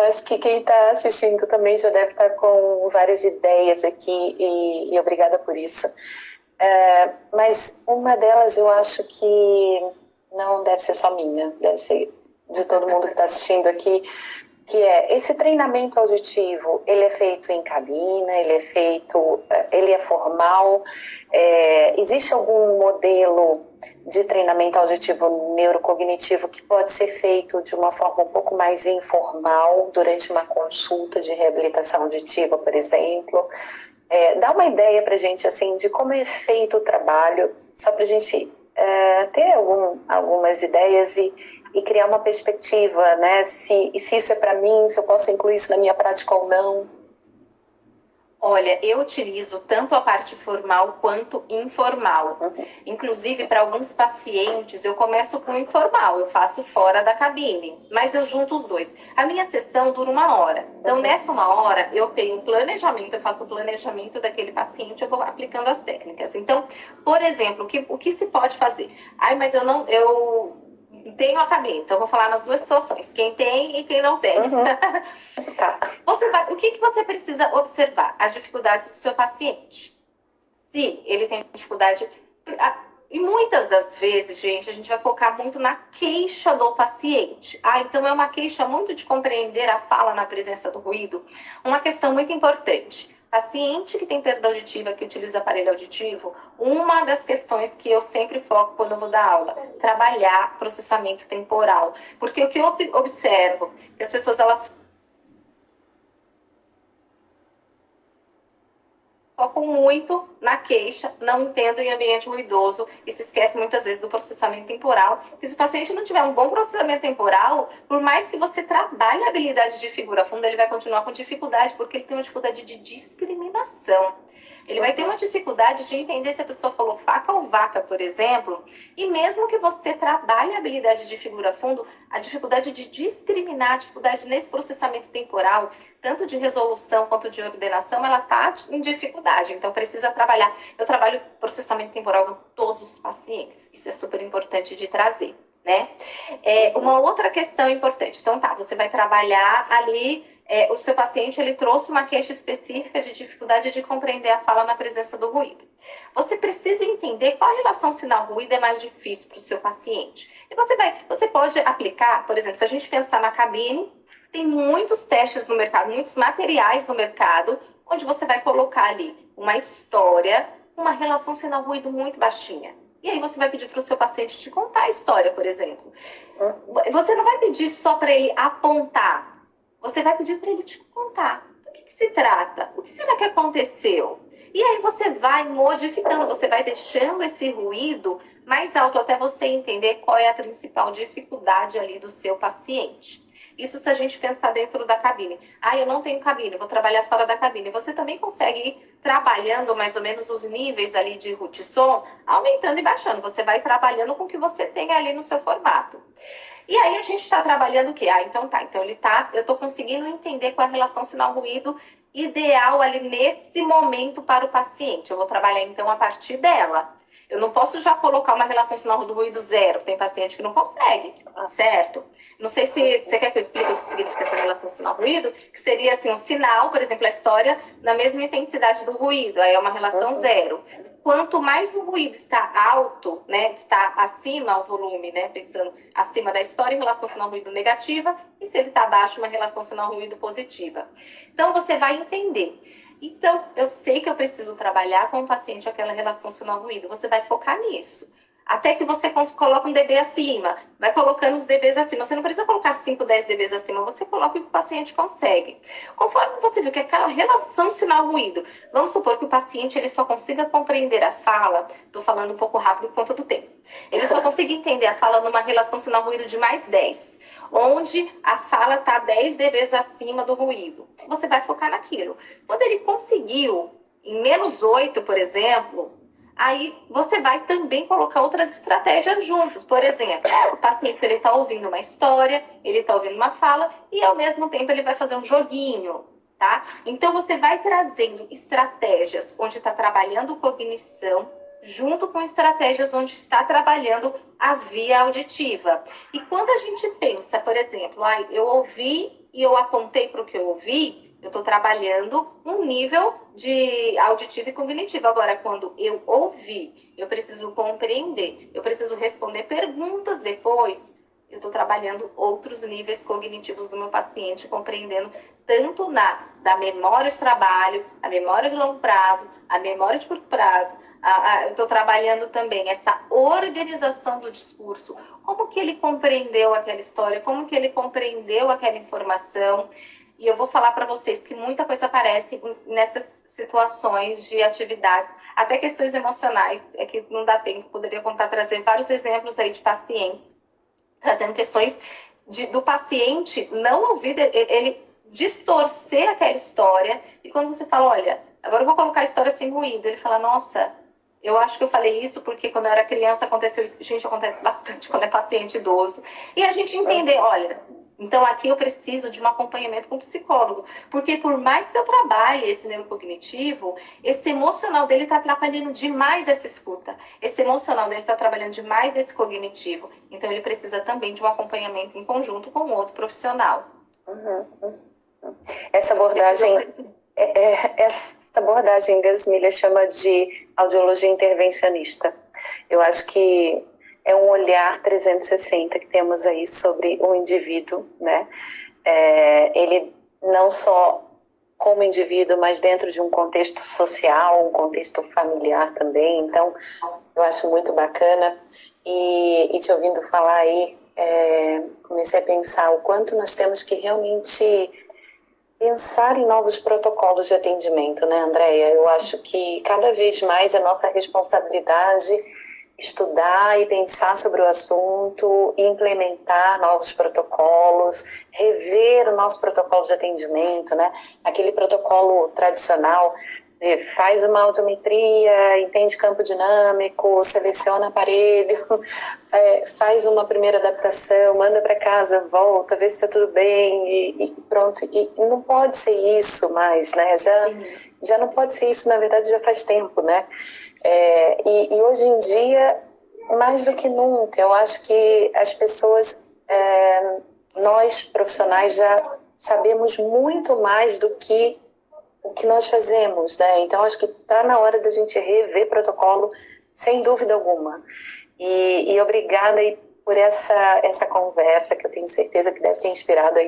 acho que quem está assistindo também já deve estar com várias ideias aqui e obrigada por isso. Mas uma delas eu acho que não deve ser só minha, deve ser de todo mundo que está assistindo aqui, que é esse treinamento auditivo, ele é feito em cabina, ele é formal, existe algum modelo de treinamento auditivo neurocognitivo que pode ser feito de uma forma um pouco mais informal durante uma consulta de reabilitação auditiva, por exemplo? Dá uma ideia para a gente assim, de como é feito o trabalho, só para a gente ter algumas ideias e criar uma perspectiva, né? Se isso é para mim, se eu posso incluir isso na minha prática ou não. Olha, eu utilizo tanto a parte formal quanto informal. Inclusive, para alguns pacientes, eu começo com o informal, eu faço fora da cabine, mas eu junto os dois. A minha sessão dura 1 hora. Então, nessa 1 hora, eu tenho um planejamento, eu faço o planejamento daquele paciente, eu vou aplicando as técnicas. Então, por exemplo, o que se pode fazer? Mas eu tenho a cabine, então eu vou falar nas duas situações, quem tem e quem não tem. Tá. O que você precisa observar? As dificuldades do seu paciente. Se ele tem dificuldade... E muitas das vezes, gente, a gente vai focar muito na queixa do paciente. Então é uma queixa muito de compreender a fala na presença do ruído. Uma questão muito importante. Paciente que tem perda auditiva, que utiliza aparelho auditivo, uma das questões que eu sempre foco quando eu vou dar aula, trabalhar processamento temporal. Porque o que eu observo, que as pessoas, elas focam muito na queixa, não entendem em ambiente ruidoso e se esquece muitas vezes do processamento temporal. E se o paciente não tiver um bom processamento temporal, por mais que você trabalhe a habilidade de figura funda, ele vai continuar com dificuldade, porque ele tem uma dificuldade de discriminação. Ele vai ter uma dificuldade de entender se a pessoa falou faca ou vaca, por exemplo, e mesmo que você trabalhe a habilidade de figura fundo, a dificuldade de discriminar, a dificuldade nesse processamento temporal, tanto de resolução quanto de ordenação, ela está em dificuldade. Então, precisa trabalhar. Eu trabalho processamento temporal com todos os pacientes. Isso é super importante de trazer, né? Uma outra questão importante. Então, você vai trabalhar ali... o seu paciente, ele trouxe uma queixa específica de dificuldade de compreender a fala na presença do ruído. Você precisa entender qual a relação sinal-ruído é mais difícil para o seu paciente. E você pode aplicar, por exemplo, se a gente pensar na cabine, tem muitos testes no mercado, muitos materiais no mercado, onde você vai colocar ali uma história, uma relação sinal-ruído muito baixinha. E aí você vai pedir para o seu paciente te contar a história, por exemplo. Você não vai pedir só para ele apontar. Você vai pedir para ele te contar do que se trata, o que será que aconteceu. E aí você vai modificando, você vai deixando esse ruído mais alto até você entender qual é a principal dificuldade ali do seu paciente. Isso se a gente pensar dentro da cabine. Eu não tenho cabine, vou trabalhar fora da cabine. Você também consegue ir trabalhando mais ou menos os níveis ali de som, aumentando e baixando. Você vai trabalhando com o que você tem ali no seu formato. E aí a gente está trabalhando o quê? Então eu estou conseguindo entender qual é a relação sinal-ruído ideal ali nesse momento para o paciente. Eu vou trabalhar então a partir dela. Eu não posso já colocar uma relação sinal-ruído zero. Tem paciente que não consegue, certo? Não sei se você quer que eu explique o que significa essa relação sinal-ruído, que seria assim, um sinal, por exemplo, a história na mesma intensidade do ruído. Aí é uma relação zero. Quanto mais o ruído está alto, né, está acima o volume, né, pensando acima da história em relação sinal-ruído negativa, e se ele está abaixo, uma relação sinal-ruído positiva. Então, você vai entender. Então, eu sei que eu preciso trabalhar com o paciente aquela relação sinal-ruído. Você vai focar nisso. Até que você coloca um dB acima. Vai colocando os dBs acima. Você não precisa colocar 5, 10 dBs acima. Você coloca o que o paciente consegue. Conforme você viu que aquela relação sinal-ruído, vamos supor que o paciente ele só consiga compreender a fala. Estou falando um pouco rápido por conta do tempo. Ele só consiga entender a fala numa relação sinal-ruído de mais 10. Onde a fala está 10 dBs acima do ruído. Você vai focar naquilo. Quando ele conseguiu em menos 8, por exemplo, aí você vai também colocar outras estratégias juntos. Por exemplo, o paciente está ouvindo uma história, ele está ouvindo uma fala e ao mesmo tempo ele vai fazer um joguinho, tá? Então você vai trazendo estratégias onde está trabalhando cognição, junto com estratégias onde está trabalhando a via auditiva. E quando a gente pensa, por exemplo, eu ouvi e eu apontei para o que eu ouvi, eu estou trabalhando um nível de auditivo e cognitivo. Agora, quando eu ouvi, eu preciso compreender, eu preciso responder perguntas depois, eu estou trabalhando outros níveis cognitivos do meu paciente, compreendendo tanto da memória de trabalho, a memória de longo prazo, a memória de curto prazo. Eu estou trabalhando também essa organização do discurso, como que ele compreendeu aquela história, como que ele compreendeu aquela informação. E eu vou falar para vocês que muita coisa aparece nessas situações de atividades, até questões emocionais, é que não dá tempo, poderia contar, trazer vários exemplos aí de pacientes, trazendo questões do paciente não ouvir, ele distorcer aquela história, e quando você fala, olha, agora eu vou colocar a história sem ruído, ele fala, nossa, eu acho que eu falei isso porque quando eu era criança aconteceu isso. Gente, acontece bastante quando é paciente idoso. E a gente entender, olha, então aqui eu preciso de um acompanhamento com o psicólogo, porque por mais que eu trabalhe esse neurocognitivo, esse emocional dele está atrapalhando demais essa escuta. Esse emocional dele está trabalhando demais esse cognitivo. Então ele precisa também de um acompanhamento em conjunto com outro profissional. Essa abordagem, essa abordagem Gasmilha chama de audiologia intervencionista. Eu acho que é um olhar 360 que temos aí sobre o indivíduo, né? Ele não só como indivíduo, mas dentro de um contexto social, um contexto familiar também. Então, eu acho muito bacana. E te ouvindo falar aí, comecei a pensar o quanto nós temos que realmente pensar em novos protocolos de atendimento, né, Andréia? Eu acho que cada vez mais é nossa responsabilidade estudar e pensar sobre o assunto, implementar novos protocolos, rever o nosso protocolo de atendimento, né? Aquele protocolo tradicional, faz uma audiometria, entende campo dinâmico, seleciona aparelho, faz uma primeira adaptação, manda para casa, volta, vê se está tudo bem e pronto. E não pode ser isso mais, né? Já não pode ser isso, na verdade, já faz tempo, né? E hoje em dia, mais do que nunca, eu acho que as pessoas, nós profissionais já sabemos muito mais do que o que nós fazemos, né? Então acho que está na hora da gente rever protocolo, sem dúvida alguma. E obrigada aí por essa conversa, que eu tenho certeza que deve ter inspirado aí